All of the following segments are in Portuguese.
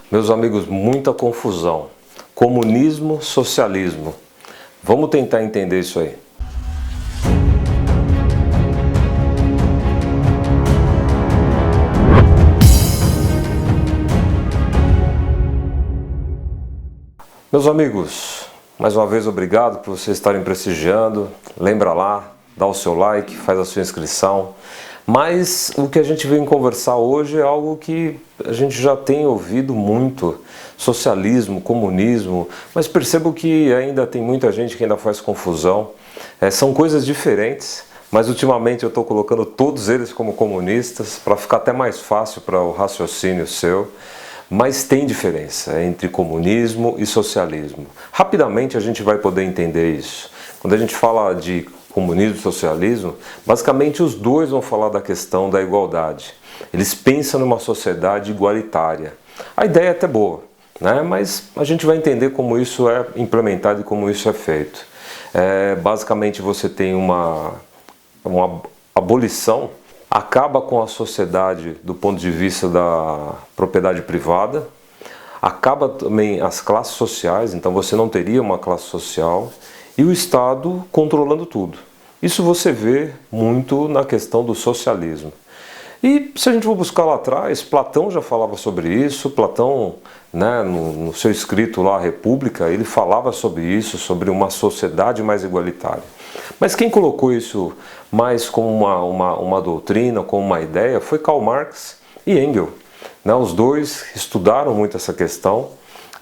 Meus amigos, muita confusão. Comunismo, socialismo. Vamos tentar entender isso aí. Meus amigos, mais uma vez obrigado por vocês estarem prestigiando. Lembra lá, dá o seu like, faz a sua inscrição. Mas o que a gente vem conversar hoje é algo que a gente já tem ouvido muito. Socialismo, comunismo, mas percebo que ainda tem muita gente que ainda faz confusão. São coisas diferentes, mas ultimamente eu estou colocando todos eles como comunistas para ficar até mais fácil para o raciocínio seu. Mas tem diferença entre comunismo e socialismo. Rapidamente a gente vai poder entender isso. Quando a gente fala de comunismo e socialismo, basicamente os dois vão falar da questão da igualdade. Eles pensam numa sociedade igualitária. A ideia é até boa, né? Mas a gente vai entender como isso é implementado e como isso é feito. Basicamente você tem uma abolição, acaba com a sociedade do ponto de vista da propriedade privada, acaba também as classes sociais, então você não teria uma classe social, e o Estado controlando tudo. Isso você vê muito na questão do socialismo. E se a gente for buscar lá atrás, Platão já falava sobre isso. Platão, né, no seu escrito lá, A República, ele falava sobre isso, sobre uma sociedade mais igualitária. Mas quem colocou isso mais como uma doutrina, como uma ideia, foi Karl Marx e Engels. Né, os dois estudaram muito essa questão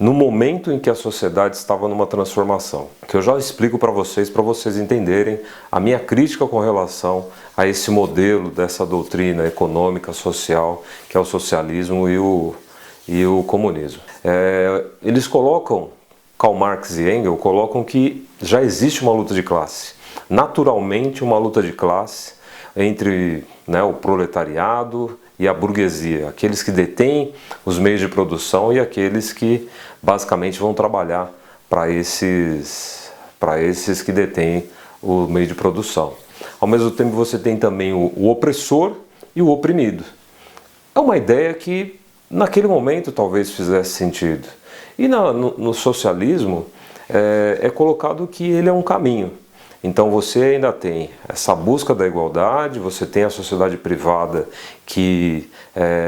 no momento em que a sociedade estava numa transformação, que eu já explico para vocês entenderem a minha crítica com relação a esse modelo dessa doutrina econômica, social, que é o socialismo e o comunismo. Eles colocam, Karl Marx e Engels colocam que já existe uma luta de classe, naturalmente uma luta de classe entre, né, o proletariado e a burguesia, aqueles que detêm os meios de produção e aqueles que basicamente vão trabalhar para esses que detêm o meio de produção. Ao mesmo tempo você tem também o opressor e o oprimido. É uma ideia que naquele momento talvez fizesse sentido. E no socialismo é colocado que ele é um caminho. Então você ainda tem essa busca da igualdade, você tem a sociedade privada que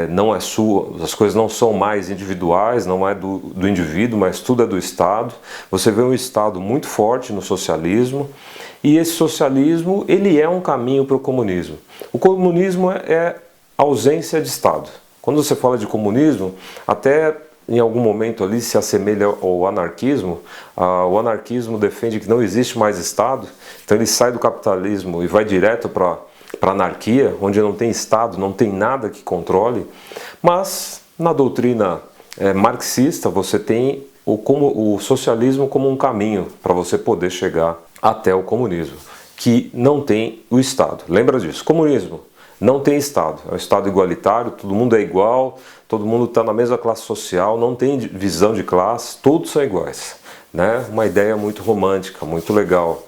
não é sua, as coisas não são mais individuais, não é do indivíduo, mas tudo é do Estado. Você vê um Estado muito forte no socialismo, e esse socialismo ele é um caminho para o comunismo. O comunismo é ausência de Estado. Quando você fala de comunismo, até em algum momento ali se assemelha ao anarquismo. O anarquismo defende que não existe mais Estado, então ele sai do capitalismo e vai direto para a anarquia, onde não tem Estado, não tem nada que controle. Mas na doutrina marxista você tem o socialismo como um caminho para você poder chegar até o comunismo, que não tem o Estado. Lembra disso? Comunismo não tem Estado, é um Estado igualitário, todo mundo é igual, todo mundo está na mesma classe social, não tem visão de classe, todos são iguais. Né? Uma ideia muito romântica, muito legal.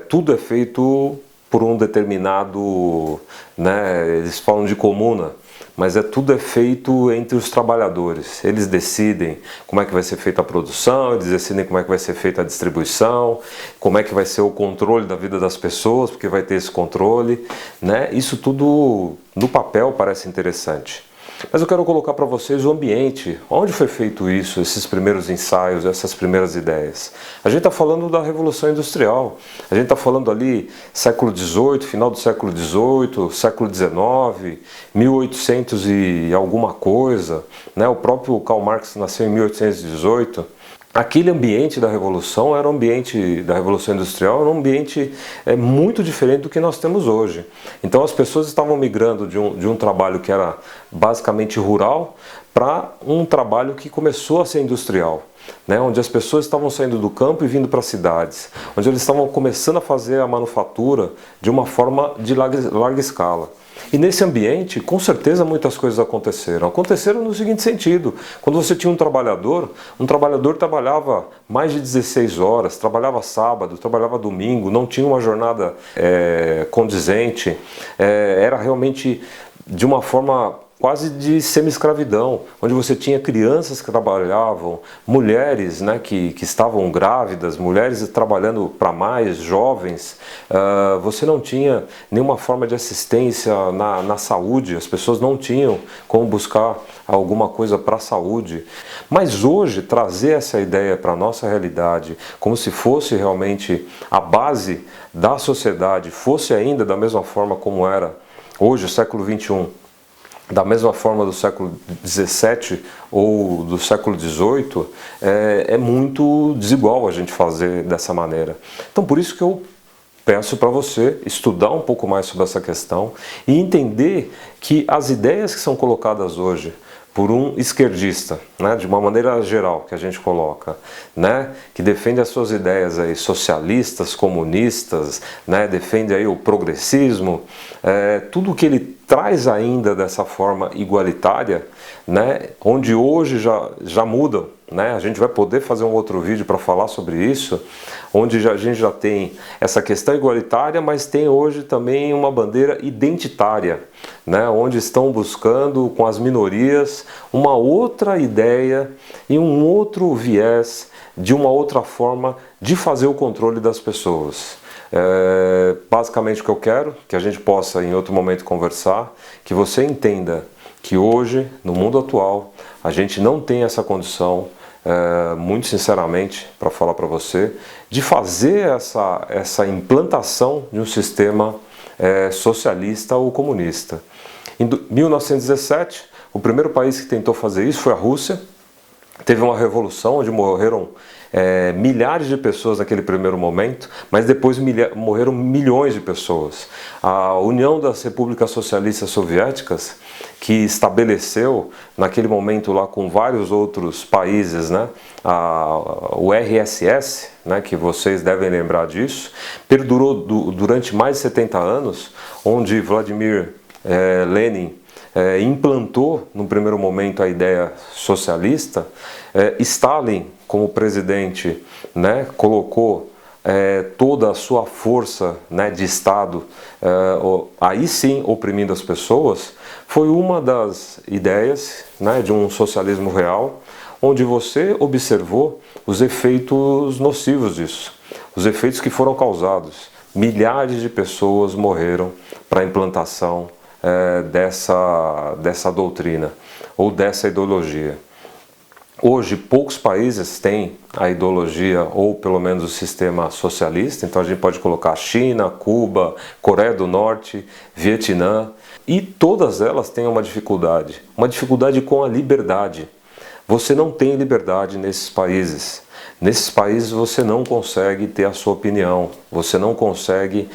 Tudo é feito por um determinado, né, eles falam de comuna, mas tudo é feito entre os trabalhadores. Eles decidem como é que vai ser feita a produção, eles decidem como é que vai ser feita a distribuição, como é que vai ser o controle da vida das pessoas, porque vai ter esse controle, né? Isso tudo no papel parece interessante. Mas eu quero colocar para vocês o ambiente, onde foi feito isso, esses primeiros ensaios, essas primeiras ideias. A gente está falando da Revolução Industrial, a gente está falando ali século XVIII, final do século XVIII, século XIX, 1800 e alguma coisa, né? O próprio Karl Marx nasceu em 1818. Aquele ambiente da Revolução era um ambiente da Revolução Industrial, era um ambiente muito diferente do que nós temos hoje. Então as pessoas estavam migrando de um trabalho que era basicamente rural para um trabalho que começou a ser industrial, né? Onde as pessoas estavam saindo do campo e vindo para as cidades, onde eles estavam começando a fazer a manufatura de uma forma de larga escala. E nesse ambiente, com certeza muitas coisas aconteceram. Aconteceram no seguinte sentido: quando você tinha um trabalhador trabalhava mais de 16 horas, trabalhava sábado, trabalhava domingo, não tinha uma jornada condizente, era realmente de uma forma quase de semi-escravidão, onde você tinha crianças que trabalhavam, mulheres, né, que estavam grávidas, mulheres trabalhando para mais, jovens. Você não tinha nenhuma forma de assistência na saúde, as pessoas não tinham como buscar alguma coisa para a saúde. Mas hoje, trazer essa ideia para a nossa realidade, como se fosse realmente a base da sociedade, fosse ainda da mesma forma como era hoje, o século XXI, da mesma forma do século XVII ou do século XVIII, é muito desigual a gente fazer dessa maneira. Então, por isso que eu peço para você estudar um pouco mais sobre essa questão e entender que as ideias que são colocadas hoje por um esquerdista, né, de uma maneira geral que a gente coloca, né, que defende as suas ideias aí, socialistas, comunistas, né, defende aí o progressismo, tudo que ele traz ainda dessa forma igualitária, né, onde hoje já mudam, né, a gente vai poder fazer um outro vídeo para falar sobre isso, onde a gente já tem essa questão igualitária, mas tem hoje também uma bandeira identitária, né, onde estão buscando com as minorias uma outra ideia e um outro viés de uma outra forma de fazer o controle das pessoas. Basicamente o que eu quero, que a gente possa em outro momento conversar, que você entenda que hoje, no mundo atual, a gente não tem essa condição, muito sinceramente, para falar para você, de fazer essa implantação de um sistema socialista ou comunista. Em 1917, o primeiro país que tentou fazer isso foi a Rússia. Teve uma revolução onde morreram milhares de pessoas naquele primeiro momento, mas depois morreram milhões de pessoas. A União das Repúblicas Socialistas Soviéticas, que estabeleceu naquele momento lá com vários outros países, né, o RSS, né, que vocês devem lembrar disso, perdurou durante mais de 70 anos, onde Vladimir Lenin implantou no primeiro momento a ideia socialista. Stalin, como presidente, né, colocou toda a sua força, né, de Estado, aí sim oprimindo as pessoas. Foi uma das ideias, né, de um socialismo real, onde você observou os efeitos nocivos disso, os efeitos que foram causados. Milhares de pessoas morreram para a implantação dessa doutrina ou dessa ideologia. Hoje, poucos países têm a ideologia ou pelo menos o sistema socialista, então a gente pode colocar China, Cuba, Coreia do Norte, Vietnã, e todas elas têm uma dificuldade com a liberdade. Você não tem liberdade nesses países. Nesses países você não consegue ter a sua opinião, você não consegue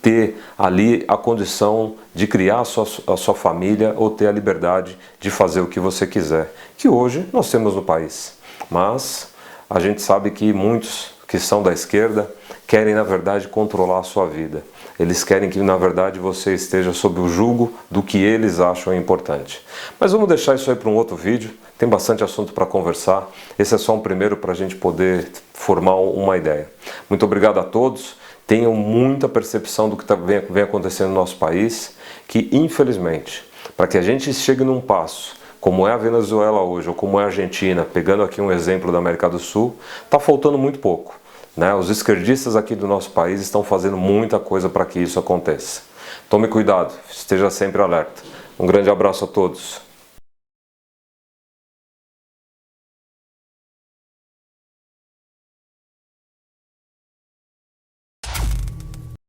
ter ali a condição de criar a sua família ou ter a liberdade de fazer o que você quiser, que hoje nós temos no país. Mas a gente sabe que muitos que são da esquerda querem, na verdade, controlar a sua vida. Eles querem que, na verdade, você esteja sob o jugo do que eles acham importante. Mas vamos deixar isso aí para um outro vídeo. Tem bastante assunto para conversar. Esse é só um primeiro para a gente poder formar uma ideia. Muito obrigado a todos. Tenham muita percepção do que vem acontecendo no nosso país, que infelizmente, para que a gente chegue num passo, como é a Venezuela hoje, ou como é a Argentina, pegando aqui um exemplo da América do Sul, está faltando muito pouco, né? Os esquerdistas aqui do nosso país estão fazendo muita coisa para que isso aconteça. Tome cuidado, esteja sempre alerta. Um grande abraço a todos.